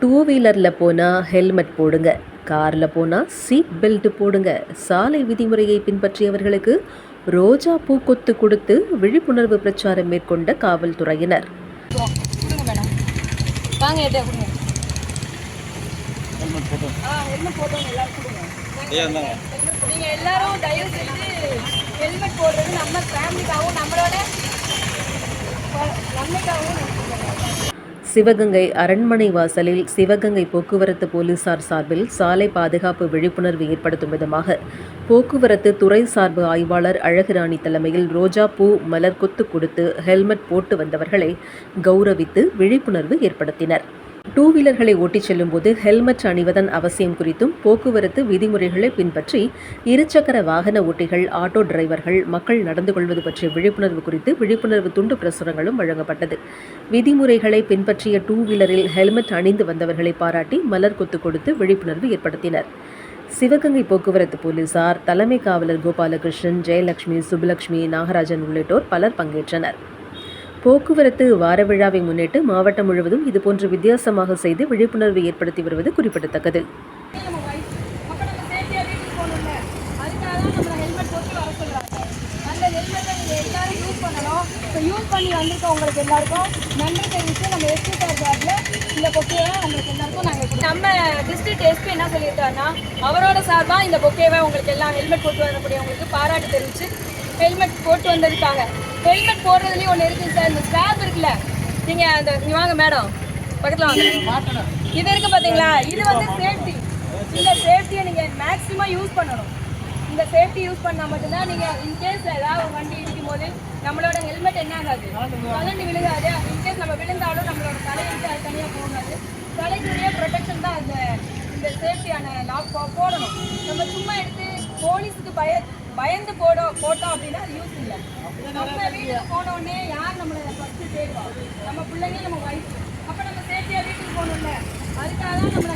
Two வீலரில் போனால் helmet போடுங்க, காரில் போனால் சீட் பெல்ட் போடுங்க. சாலை விதிமுறையை பின்பற்றியவர்களுக்கு ரோஜா பூ கொத்து கொடுத்து விழிப்புணர்வு பிரச்சாரம் மேற்கொண்ட காவல்துறையினர். எல்லாரும் தயவு செய்து ஹெல்மெட் போடுறது நம்ம ஃபேமிலிக்காகவும் நம்மளோட நன்மைக்காகவும். சிவகங்கை அரண்மனை வாசலில் சிவகங்கை போக்குவரத்து போலீசார் சார்பில் சாலை பாதுகாப்பு விழிப்புணர்வு ஏற்படுத்தும் விதமாக போக்குவரத்து துறை சார்பு ஆய்வாளர் அழகுராணி தலைமையில் ரோஜா பூ மலர் கொத்து கொடுத்து ஹெல்மெட் போட்டு வந்தவர்களை கௌரவித்து விழிப்புணர்வு ஏற்படுத்தினர். டூ வீலர்களை ஓட்டிச் செல்லும் போது ஹெல்மெட் அணிவதன் அவசியம் குறித்தும் போக்குவரத்து விதிமுறைகளை பின்பற்றி இருசக்கர வாகன ஓட்டிகள், ஆட்டோ டிரைவர்கள், மக்கள் நடந்து கொள்வது பற்றிய விழிப்புணர்வு குறித்து விழிப்புணர்வு துண்டு பிரசுரங்களும் வழங்கப்பட்டது. விதிமுறைகளை பின்பற்றிய டூ வீலரில் ஹெல்மெட் அணிந்து வந்தவர்களை பாராட்டி மலர் கொத்து கொடுத்து விழிப்புணர்வு ஏற்படுத்தினர். சிவகங்கை போக்குவரத்து போலீசார், தலைமை காவலர் கோபாலகிருஷ்ணன், ஜெயலட்சுமி, சுப்புலட்சுமி, நாகராஜன் உள்ளிட்டோர் பலர் பங்கேற்றனர். போக்குவரத்து வார விழாவை முன்னிட்டு மாவட்டம் முழுவதும் இதுபோன்று வித்தியாசமாக செய்து விழிப்புணர்வு ஏற்படுத்தி வருவது குறிப்பிடத்தக்கது. யூஸ் பண்ணி வந்திருக்கவங்களுக்கு எல்லாருக்கும் நன்றி தெரிவித்து நம்ம எஸ்பி சார் சார்பில் இந்த பொக்கேவை உங்களுக்கு எல்லாருக்கும் நம்ம டிஸ்ட்ரிக்ட் எஸ்பி என்ன சொல்லியிருக்காருன்னா, அவரோட சார்பாக இந்த பொக்கேவை உங்களுக்கு எல்லாம் ஹெல்மெட் போட்டு வரக்கூடியவங்களுக்கு பாராட்டு தெரிவித்து ஹெல்மெட் போட்டு வந்திருக்காங்க. ஹெல்மெட் போடுறதுலேயும் ஒன்று இருக்குது சார், இந்த ஸ்டாப் இருக்குல்ல, நீங்கள் அந்த இங்கே வாங்க மேடம், பக்கத்தில் வாங்க. இது இருக்குது பார்த்தீங்களா, இது வந்து சேஃப்டி. இந்த சேஃப்டியை நீங்கள் மேக்ஸிமம் யூஸ் பண்ணணும். இந்த சேஃப்டி யூஸ் பண்ணால் மட்டும்தான் நீங்கள் இன்கேஸ் ஏதாவது வண்டி இடிக்கும் போது நம்மளோட ஹெல்மெட் என்ன ஆகாது, கலண்டு விழுகாது. இன்கேஸ் நம்ம விழுந்தாலும் நம்மளோட தலை வந்து அது தனியாக போகாது. தலைக்குரிய ப்ரொடெக்ஷன் தான் இந்த சேஃப்டியான லாக் போடணும். நம்ம சும்மா எடுத்து போலீஸுக்கு பயந்து போட்டோம் அப்படின்னா அது யூஸ் இல்லை. நம்ம வீட்டுக்கு போனோடனே யார் நம்மளை ஃபஸ்ட்டு தேடுவா? நம்ம பிள்ளைங்க, நம்ம ஒய்ஃப். அப்போ நம்ம சேஃப்டியாக வீட்டுக்கு போகணும்ல, அதுக்காக தான் நம்மளை